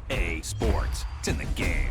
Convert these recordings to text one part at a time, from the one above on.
PGA Sports. It's in the game.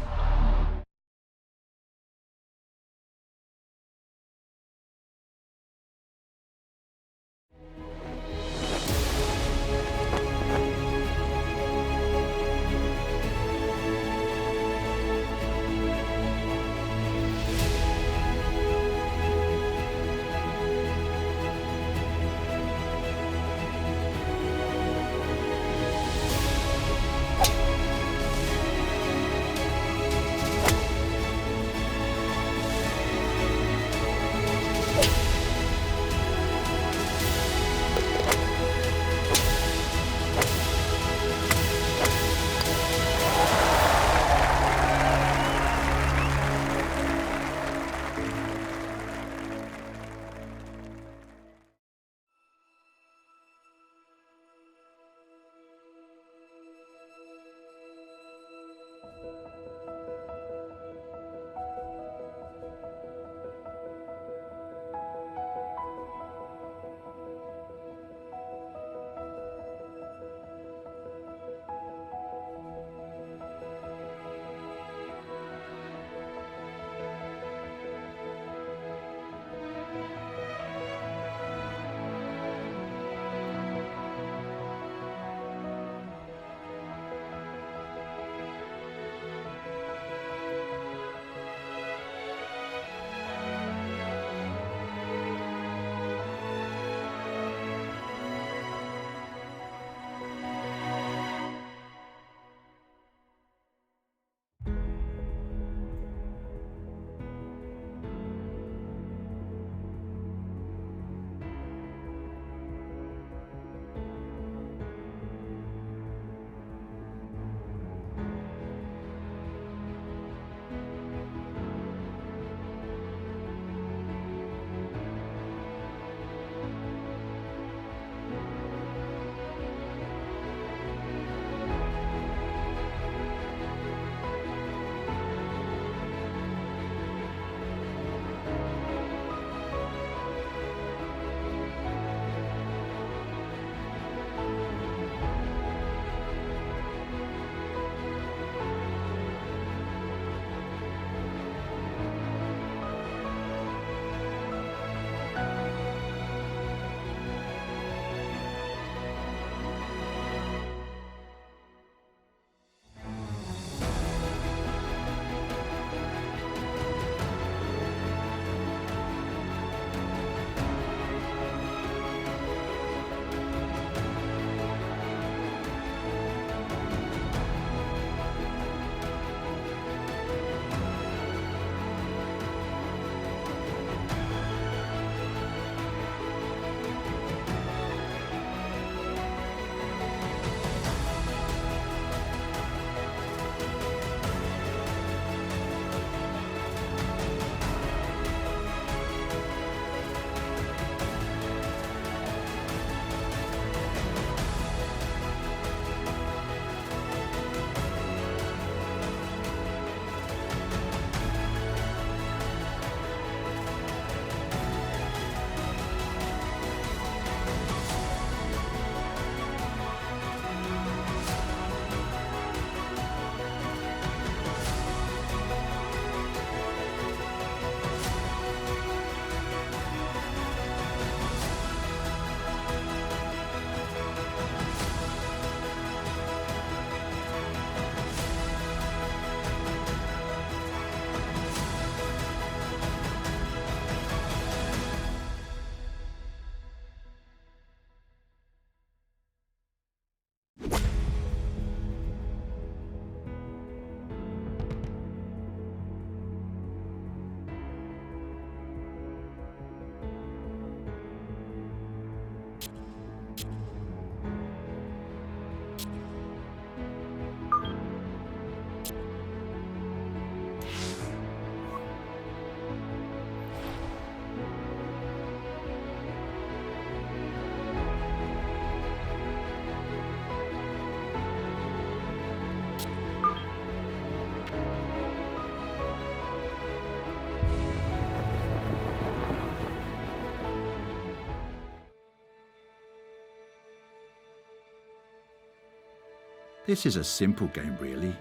This is a simple game, really,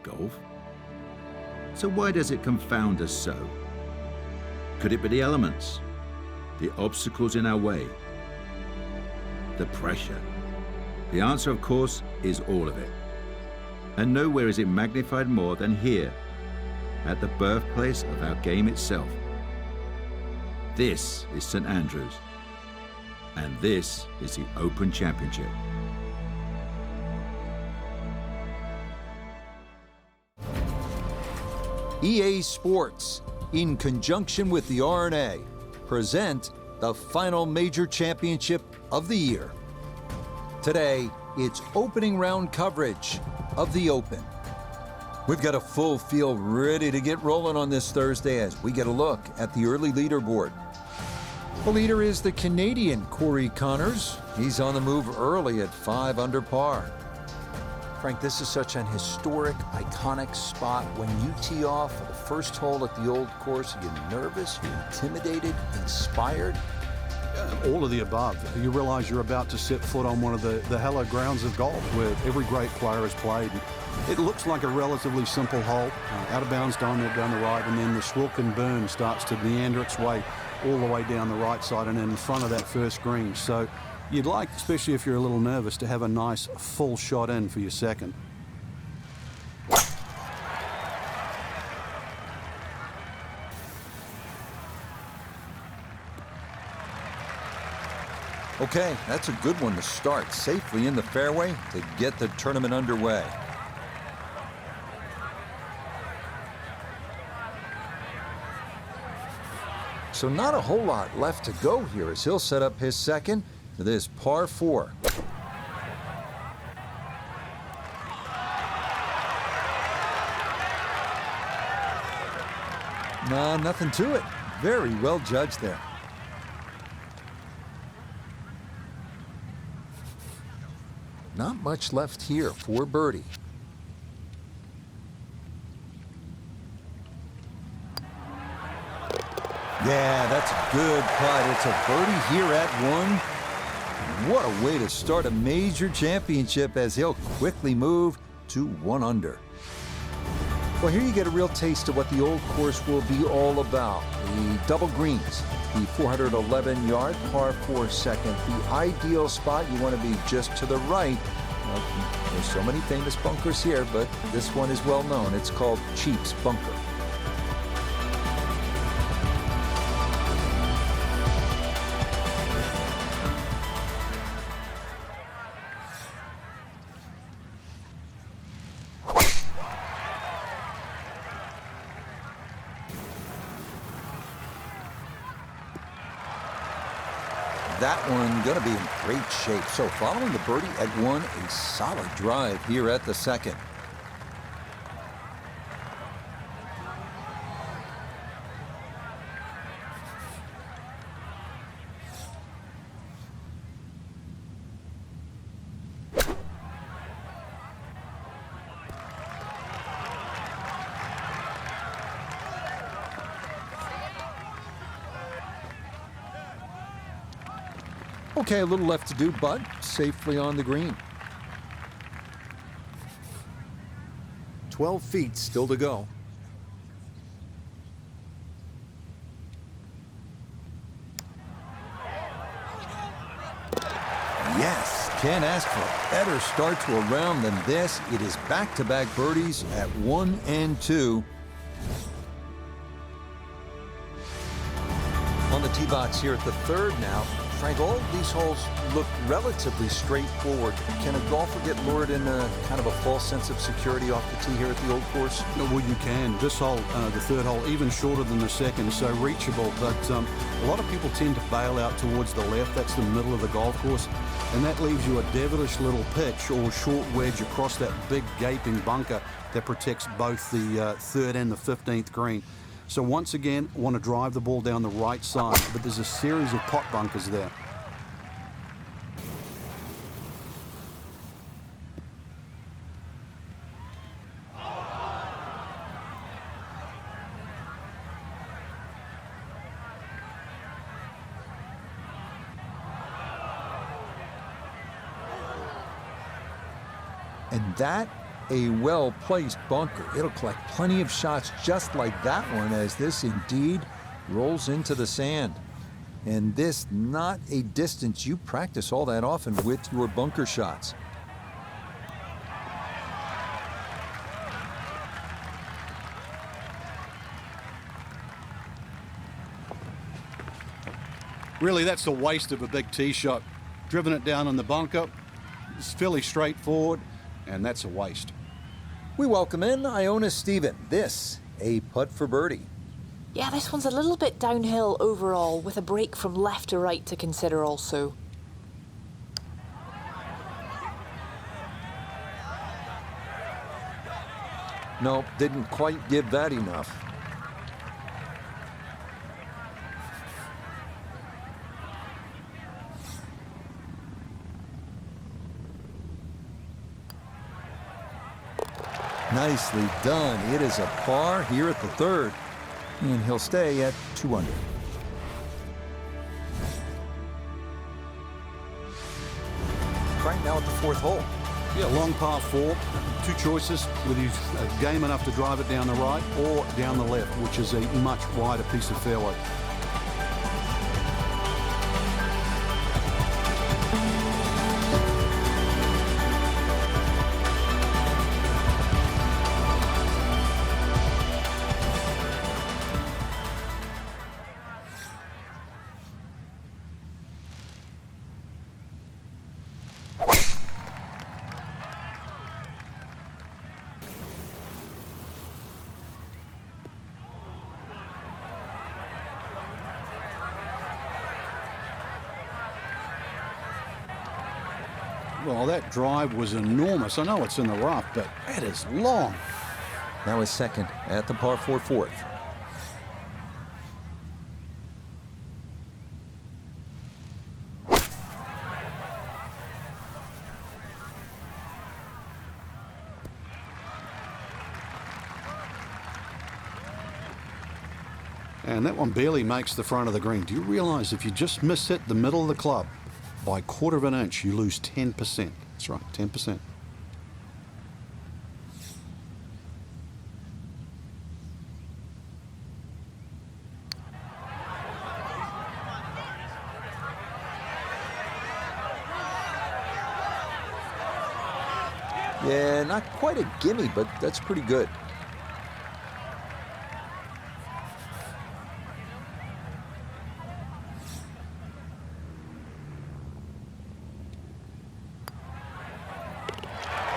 golf. So why does it confound us so? Could it be the elements? The obstacles in our way? The pressure? The answer, of course, is all of it. And nowhere is it magnified more than here, at the birthplace of our game itself. This is St Andrews, and this is the Open Championship. EA Sports, in conjunction with the RNA, present the final major championship of the year. Today, it's opening round coverage of the Open. We've got a full field ready to get rolling on this Thursday as we get a look at the early leaderboard. The leader is the Canadian Corey Connors. He's on the move early at 5 under par. Frank, this is such an historic, iconic spot. When you tee off for the first hole at the old course, are you nervous, you're intimidated, inspired? All of the above. You realize you're about to set foot on one of the hallowed grounds of golf where every great player has played. It looks like a relatively simple hole, out of bounds down there down the right, and then the Swilken Burn starts to meander its way all the way down the right side and in front of that first green. So you'd like, especially if you're a little nervous, to have a nice full shot in for your second. Okay, that's a good one to start safely in the fairway to get the tournament underway. So not a whole lot left to go here as he'll set up his second for this par 4. Nah, nothing to it. Very well judged there. Not much left here for birdie. Yeah, that's a good putt. It's a birdie here at 1. What a way to start a major championship as he'll quickly move to 1 under. Well, here you get a real taste of what the old course will be all about. The double greens, the 411-yard par 4 second, the ideal spot. You want to be just to the right. Well, there's so many famous bunkers here, but this one is well known. It's called Chief's Bunker. That one going to be in great shape. So following the birdie at 1, a solid drive here at the second. Okay, a little left to do, but safely on the green. 12 feet still to go. Yes, can't ask for a better start to a round than this. It is back-to-back birdies at 1 and 2. On the tee box here at the 3rd now. Frank, all of these holes look relatively straightforward. Can a golfer get lured in kind of a false sense of security off the tee here at the old course? Well, you can. This hole, the 3rd hole, even shorter than the 2nd, so reachable. But a lot of people tend to bail out towards the left. That's the middle of the golf course. And that leaves you a devilish little pitch or short wedge across that big gaping bunker that protects both the 3rd and the 15th green. So once again, want to drive the ball down the right side, but there's a series of pot bunkers there. And that, a well-placed bunker. It'll collect plenty of shots just like that one as this indeed rolls into the sand. And this not a distance you practice all that often with your bunker shots. Really, that's the waste of a big tee shot. Driven it down on the bunker. It's fairly straightforward, and that's a waste. We welcome in Iona Stephen. This, a putt for birdie. Yeah, this one's a little bit downhill overall, with a break from left to right to consider also. Nope, didn't quite give that enough. Nicely done. It is a par here at the third, and he'll stay at 2 under. Right now at the fourth hole. Yeah, long par 4. Two choices, whether you game enough to drive it down the right or down the left, which is a much wider piece of fairway. Well, that drive was enormous. I know it's in the rough, but that is long. Now his second at the par 4 fourth. And that one barely makes the front of the green. Do you realize if you just miss hit the middle of the club by 1/4 of an inch, you lose 10%. That's right, 10%. Yeah, not quite a gimme, but that's pretty good.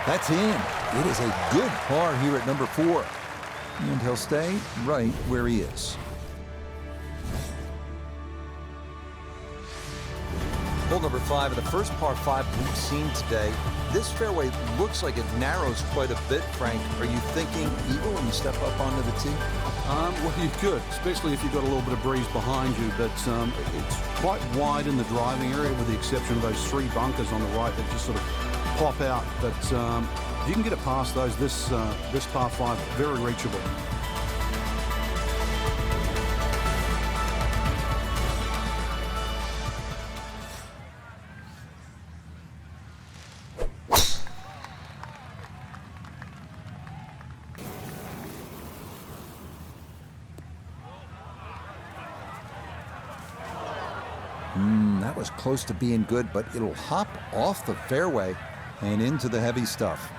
That's in. It is a good par here at number 4. And he'll stay right where he is. Hole number 5 of the first par 5 we've seen today. This fairway looks like it narrows quite a bit, Frank. Are you thinking eagle when you step up onto the tee? Well, you could, especially if you've got a little bit of breeze behind you, but it's quite wide in the driving area with the exception of those 3 bunkers on the right that just sort of pop out. But if you can get it past those, this par 5, very reachable. That was close to being good, but it'll hop off the fairway and into the heavy stuff.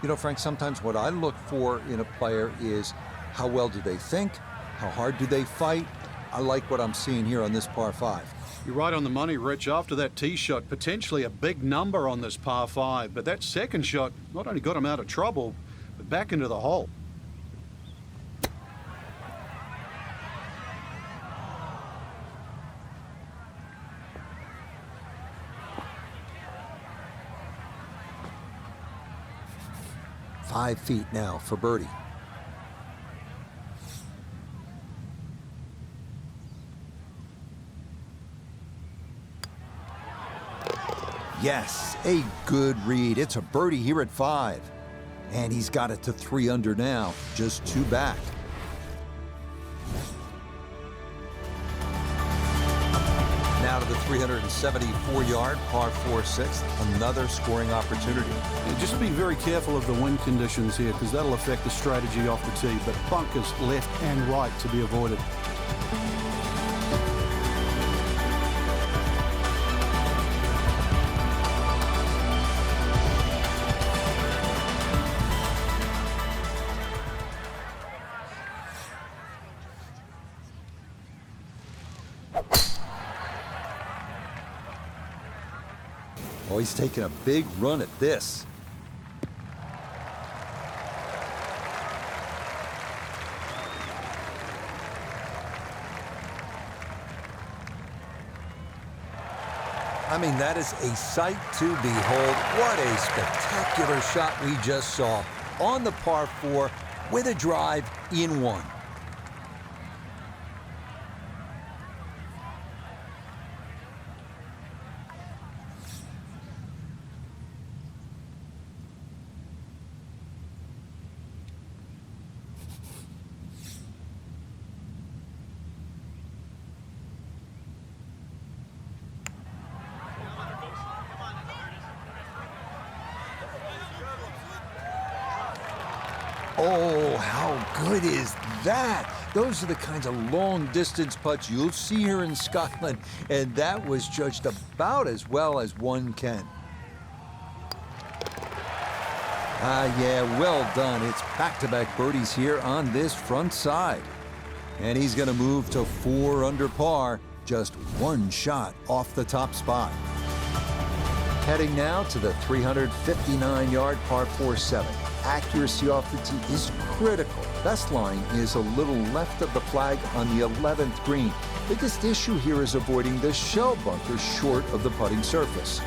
You know, Frank, sometimes what I look for in a player is how well do they think? How hard do they fight? I like what I'm seeing here on this par 5. You're right on the money, Rich. After that tee shot, potentially a big number on this par 5. But that second shot not only got him out of trouble, but back into the hole. Five feet now for birdie. Yes, a good read. It's a birdie here at 5. And he's got it to 3 under now, just 2 back. Now to the 374-yard par 4/6, another scoring opportunity. And just be very careful of the wind conditions here because that'll affect the strategy off the tee, but bunkers left and right to be avoided. Oh, he's taking a big run at this. I mean, that is a sight to behold. What a spectacular shot we just saw on the par 4 with a drive in 1. Oh, how good is that? Those are the kinds of long-distance putts you'll see here in Scotland, and that was judged about as well as one can. Yeah, well done. It's back-to-back birdies here on this front side. And he's going to move to 4 under par, just 1 shot off the top spot. Heading now to the 359-yard par 4/7. Accuracy off the tee is critical. Best line is a little left of the flag on the 11th green. Biggest issue here is avoiding the shell bunker short of the putting surface.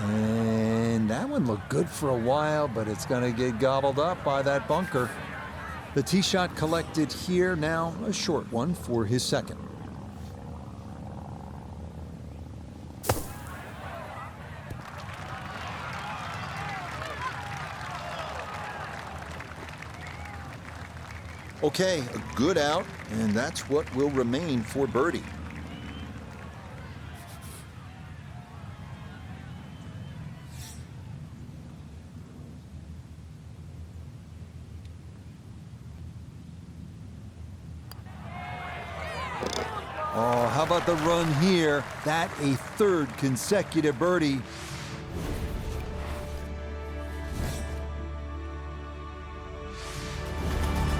And that one looked good for a while, but it's going to get gobbled up by that bunker. The tee shot collected here, now a short one for his second. Okay, a good out, and that's what will remain for birdie. Oh, how about the run here? That a 3rd consecutive birdie.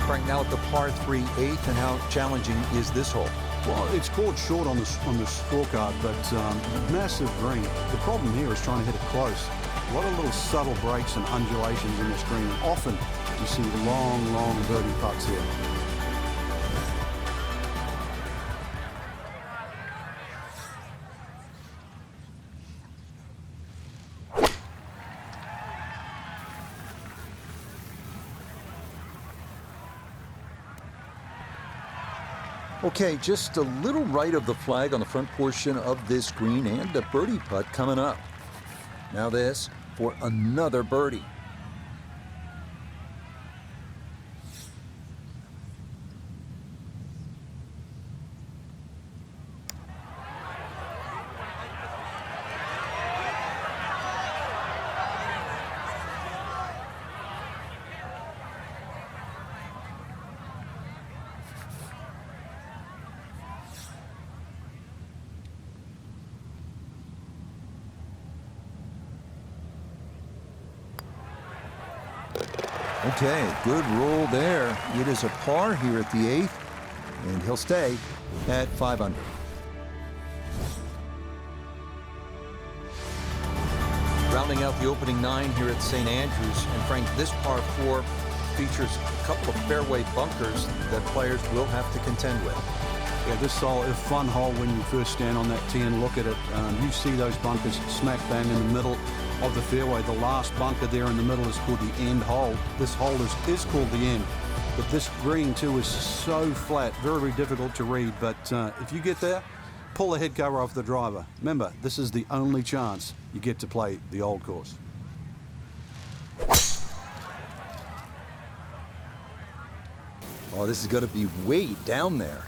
Right now at the par 3 8th, and how challenging is this hole? Well, it's called short on the scorecard, but massive green. The problem here is trying to hit it close. A lot of little subtle breaks and undulations in this green, and often you see long, long birdie putts here. Okay, just a little right of the flag on the front portion of this green, and a birdie putt coming up. Now this for another birdie. Okay, good roll there. It is a par here at the 8th, and he'll stay at 5 under. Rounding out the opening 9 here at St. Andrews. And Frank, this par 4 features a couple of fairway bunkers that players will have to contend with. Yeah, this hole is a fun hole when you first stand on that tee and look at it. You see those bunkers smack bang in the middle of the fairway. The last bunker there in the middle is called the end hole. This hole is called the end. But this green, too, is so flat, very, very difficult to read. But if you get there, pull the head cover off the driver. Remember, this is the only chance you get to play the old course. Oh, this is going to be way down there.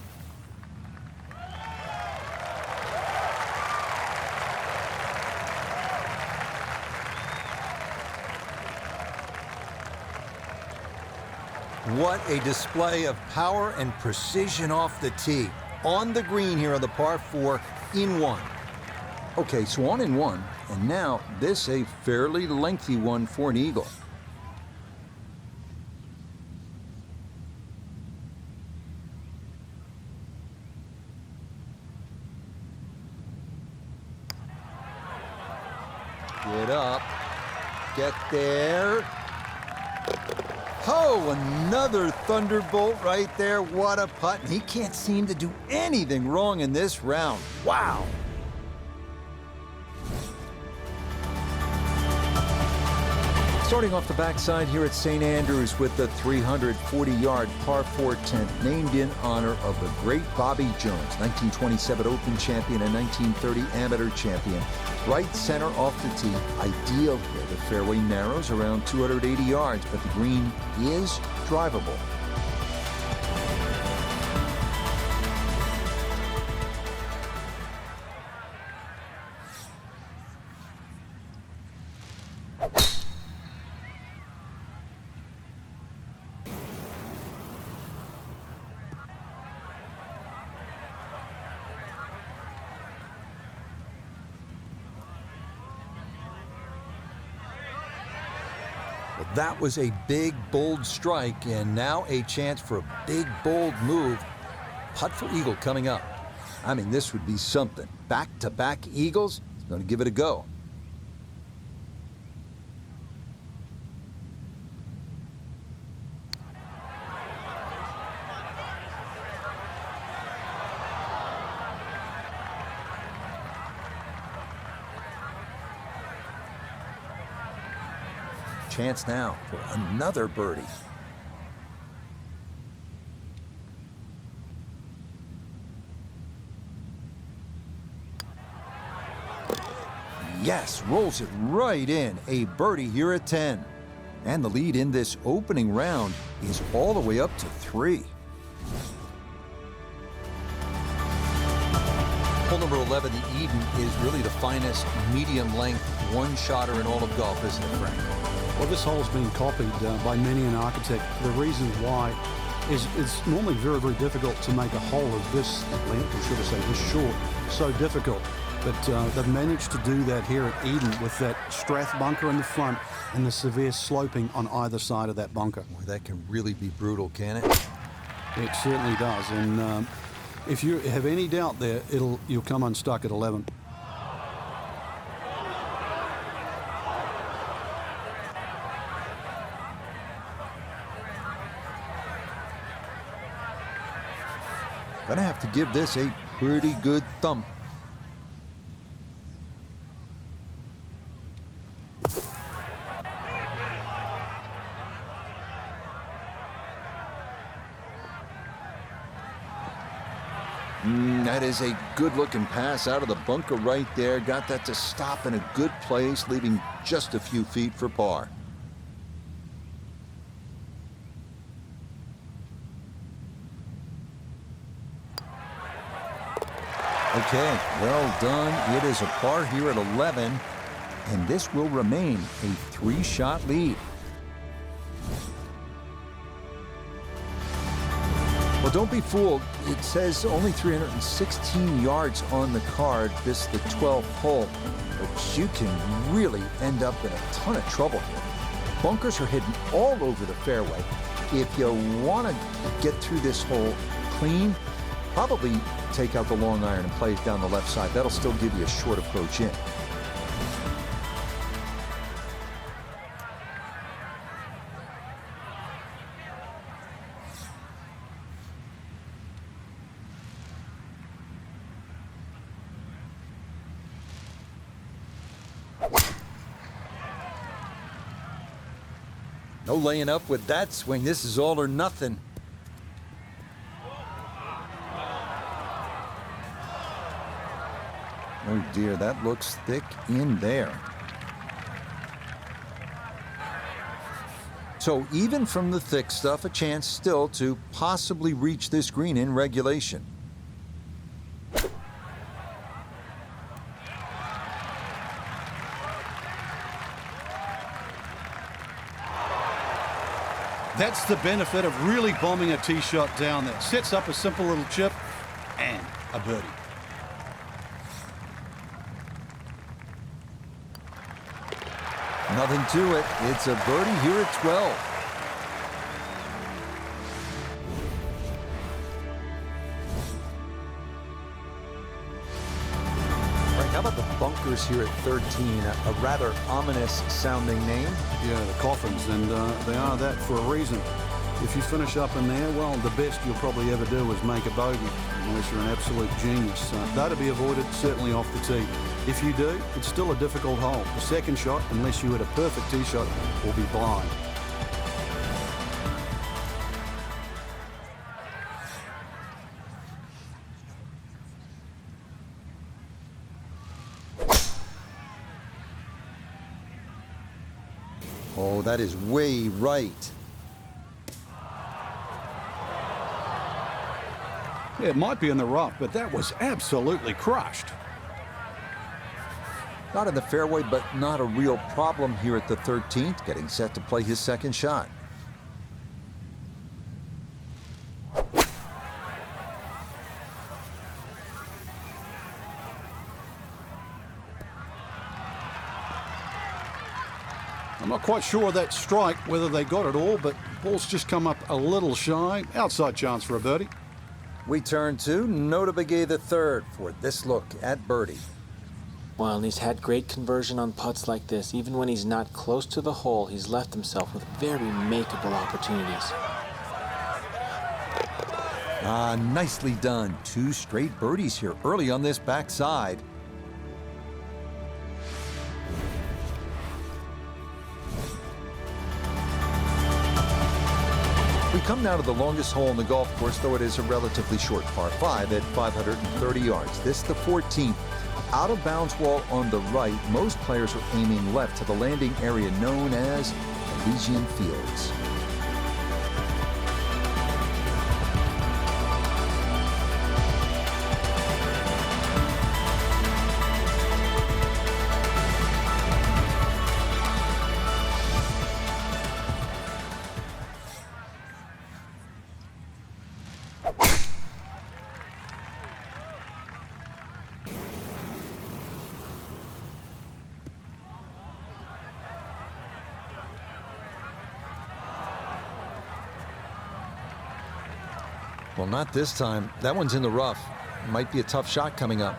What a display of power and precision off the tee. On the green here on the par 4 in 1. Okay, so on in 1, and now this a fairly lengthy one for an eagle. Get up, get there. Oh, another thunderbolt right there. What a putt. And he can't seem to do anything wrong in this round. Wow. Starting off the backside here at St. Andrews with the 340-yard par 4 10th, named in honor of the great Bobby Jones, 1927 Open champion and 1930 amateur champion. Right center off the tee, ideal here. The fairway narrows around 280 yards, but the green is drivable. Well, that was a big, bold strike, and now a chance for a big, bold move. Putt for eagle coming up. I mean, this would be something. Back-to-back eagles. He's going to give it a go. Chance now for another birdie. Yes, rolls it right in. A birdie here at 10. And the lead in this opening round is all the way up to 3. Hole number 11, the Eden, is really the finest medium-length one-shotter in all of golf, isn't it, Frank? Well, this hole's been copied by many an architect. The reason why is it's normally very, very difficult to make a hole of this length, or should I say this short, so difficult. But they've managed to do that here at Eden with that Strath bunker in the front and the severe sloping on either side of that bunker. Boy, that can really be brutal, can it? It certainly does. And if you have any doubt there, you'll come unstuck at 11. Gonna have to give this a pretty good thump. That is a good-looking pass out of the bunker right there. Got that to stop in a good place, leaving just a few feet for par. Okay, well done. It is a par here at 11, and this will remain a 3-shot lead. Well, don't be fooled. It says only 316 yards on the card. This is the 12th hole, but you can really end up in a ton of trouble here. Bunkers are hidden all over the fairway. If you want to get through this hole clean, probably take out the long iron and play it down the left side. That'll still give you a short approach in. No laying up with that swing. This is all or nothing. Oh dear, that looks thick in there. So even from the thick stuff, a chance still to possibly reach this green in regulation. That's the benefit of really bombing a tee shot down there. Sets up a simple little chip and a birdie. Nothing to it. It's a birdie here at 12. All right, how about the bunkers here at 13? A rather ominous sounding name. Yeah, the coffins, and they are that for a reason. If you finish up in there, well, the best you'll probably ever do is make a bogey, unless you're an absolute genius. Though to be avoided, certainly off the tee. If you do, it's still a difficult hole. The second shot, unless you hit a perfect tee shot, will be blind. Oh, that is way right. Yeah, it might be in the rough, but that was absolutely crushed. Not in the fairway, but not a real problem here at the 13th, getting set to play his second shot. I'm not quite sure of that strike, whether they got it all, but ball's just come up a little shy. Outside chance for a birdie. We turn to Nota Begay III for this look at birdie. Well, and he's had great conversion on putts like this. Even when he's not close to the hole, he's left himself with very makeable opportunities. Nicely done. 2 straight birdies here early on this backside. We come now to the longest hole in the golf course, though it is a relatively short par 5 at 530 yards. This the 14th. Out of bounds wall on the right. Most players are aiming left to the landing area known as Elysian Fields. Well, not this time. That one's in the rough. Might be a tough shot coming up.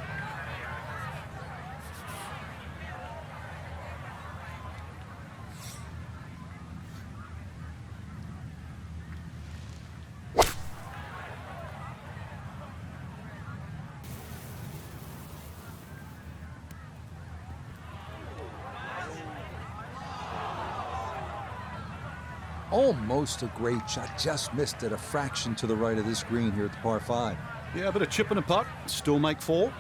Almost a great shot. Just missed it a fraction to the right of this green here at the par 5. Yeah, but a chip and a putt. Still make 4.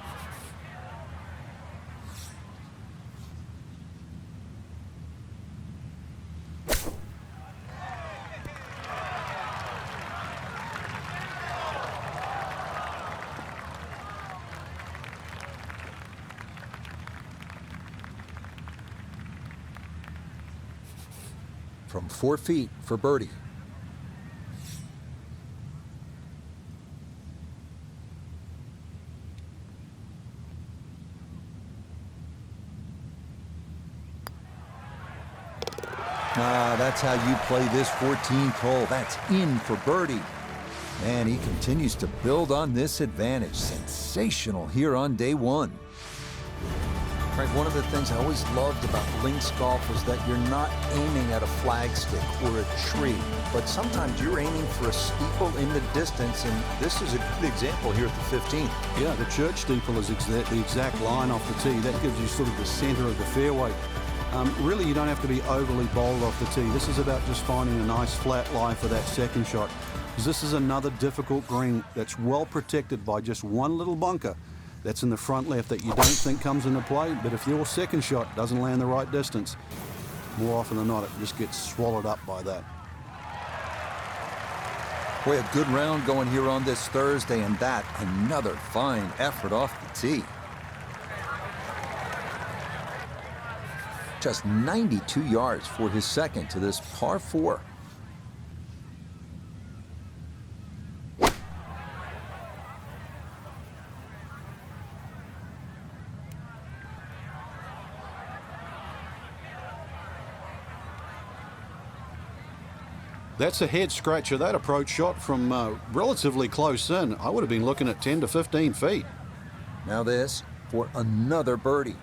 From 4 feet for birdie. That's how you play this 14th hole. That's in for birdie. And he continues to build on this advantage. Sensational here on day 1. Right, one of the things I always loved about links golf is that you're not aiming at a flagstick or a tree, but sometimes you're aiming for a steeple in the distance, and this is a good example here at the 15th. Yeah, the church steeple is the exact line off the tee. That gives you sort of the center of the fairway. Really, you don't have to be overly bold off the tee. This is about just finding a nice flat lie for that second shot. Because this is another difficult green that's well protected by just one little bunker that's in the front left that you don't think comes into play. But if your second shot doesn't land the right distance, more often than not, it just gets swallowed up by that. Boy, a good round going here on this Thursday, and that another fine effort off the tee. Just 92 yards for his second to this par 4. That's a head scratcher. That approach shot from relatively close in. I would have been looking at 10 to 15 feet. Now this for another birdie.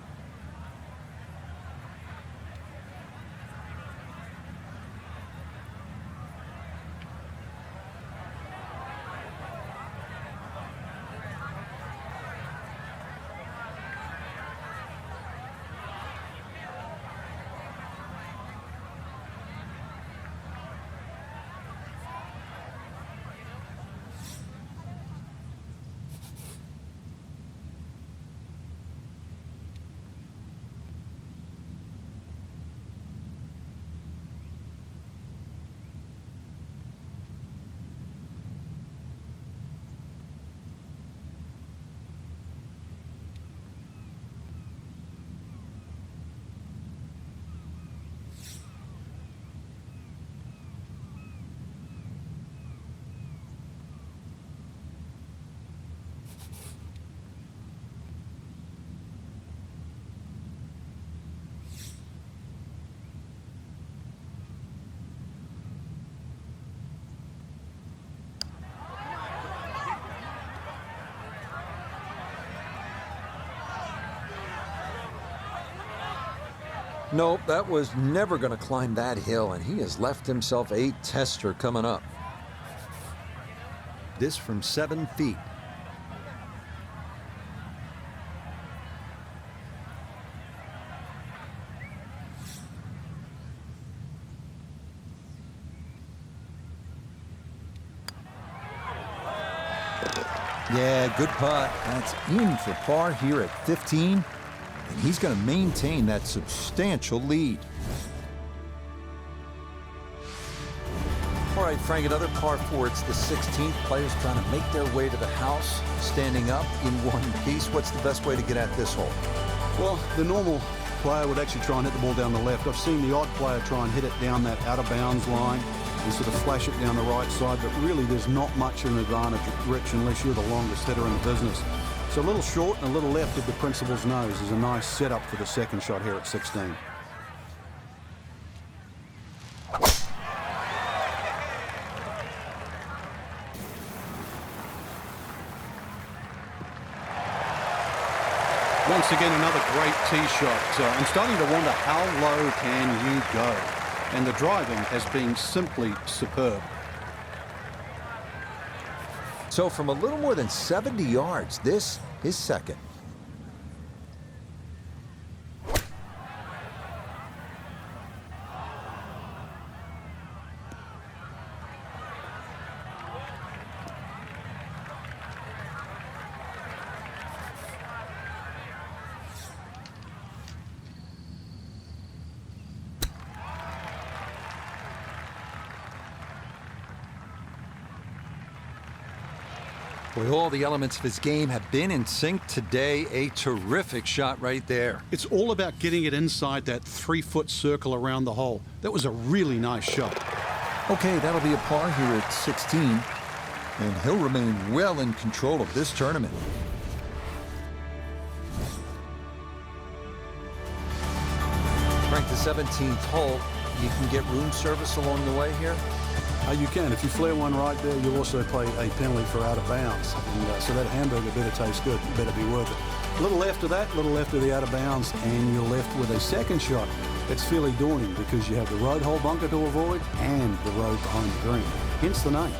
Nope, that was never going to climb that hill, and he has left himself a tester coming up. This from 7 feet. Yeah, good putt. That's in for par here at 15. And he's going to maintain that substantial lead. All right, Frank, another par 4. It's the 16th. Players trying to make their way to the house, standing up in one piece. What's the best way to get at this hole? Well, the normal player would actually try and hit the ball down the left. I've seen the odd player try and hit it down that out of bounds line and sort of flash it down the right side, but really there's not much of an advantage, Rich, unless you're the longest hitter in the business. So a little short and a little left of the principal's nose is a nice setup for the second shot here at 16. Once again, another great tee shot. I'm starting to wonder how low can you go? And the driving has been simply superb. So from a little more than 70 yards, this is second. Boy, all the elements of his game have been in sync today. A terrific shot right there. It's all about getting it inside that 3-foot circle around the hole. That was a really nice shot. Okay, that'll be a par here at 16, and he'll remain well in control of this tournament. Frank, the 17th hole, you can get room service along the way here? You can. If you flare one right there, you'll also pay a penalty for out of bounds. And so that hamburger better taste good. It better be worth it. A little left of that, a little left of the out of bounds, and you're left with a second shot. That's fairly daunting because you have the road hole bunker to avoid and the road behind the green. Hence the name.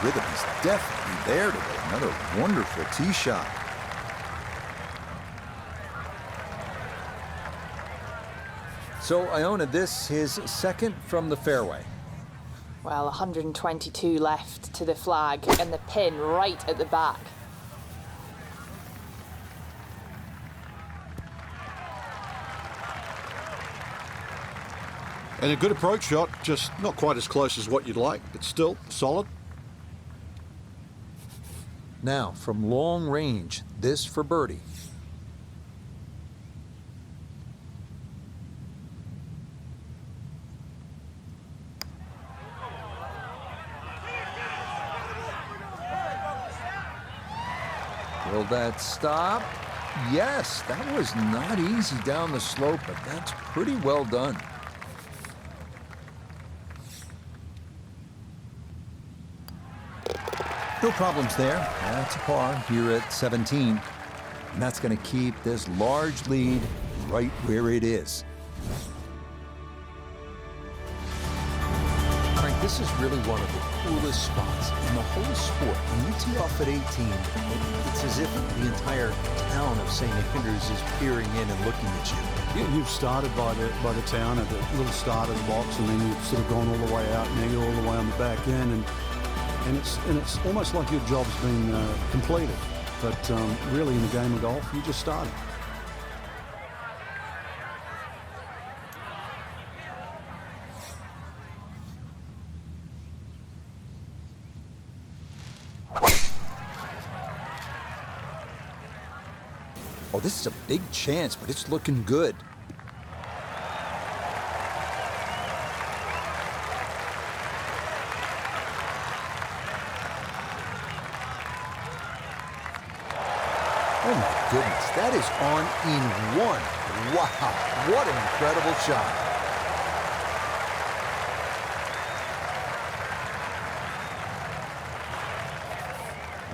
rhythm. He's definitely there today. Another wonderful tee shot. So Iona, this his second from the fairway. Well, 122 left to the flag and the pin right at the back. And a good approach shot, just not quite as close as what you'd like, but still solid. Now, from long range, this for birdie. Will that stop? Yes, that was not easy down the slope, but that's pretty well done. No problems there. That's a par here at 17. And that's going to keep this large lead right where it is. Frank, this is really one of the coolest spots in the whole sport. When you tee off at 18, it's as if the entire town of St. Andrews is peering in and looking at you. You've started by the town at the little start of the box, and then you've sort of gone all the way out, and now you're all the way on the back end, and it's almost like your job's been completed. But really, in the game of golf, you just started. Oh, this is a big chance, but it's looking good. Oh my goodness, that is on in one. Wow, what an incredible shot.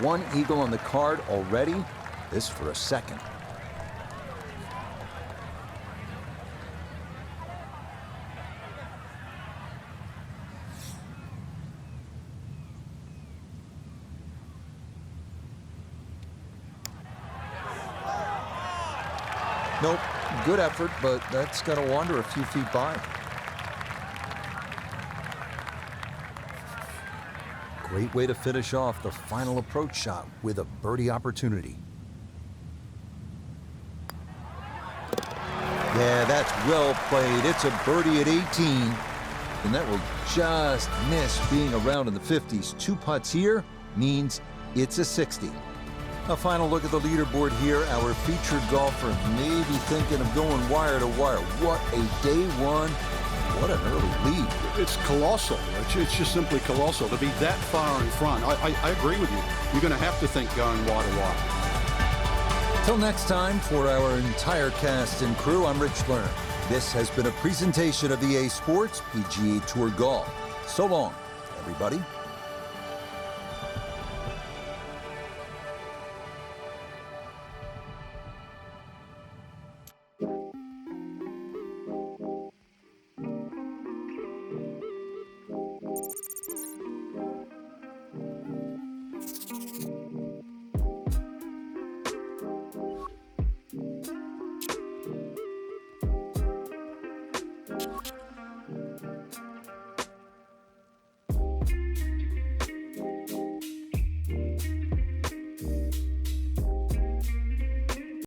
One eagle on the card already. This for a second. Nope, good effort, but that's going to wander a few feet by. Great way to finish off the final approach shot with a birdie opportunity. Yeah, that's well played. It's a birdie at 18, and that will just miss being around in the 50s. 2 putts here means it's a 60. A final look at the leaderboard here. Our featured golfer may be thinking of going wire to wire. What a day one. What an early lead. It's colossal. It's just simply colossal to be that far in front. I agree with you. You're going to have to think going wire to wire. Till next time, for our entire cast and crew, I'm Rich Lerner. This has been a presentation of EA Sports PGA Tour Golf. So long, everybody.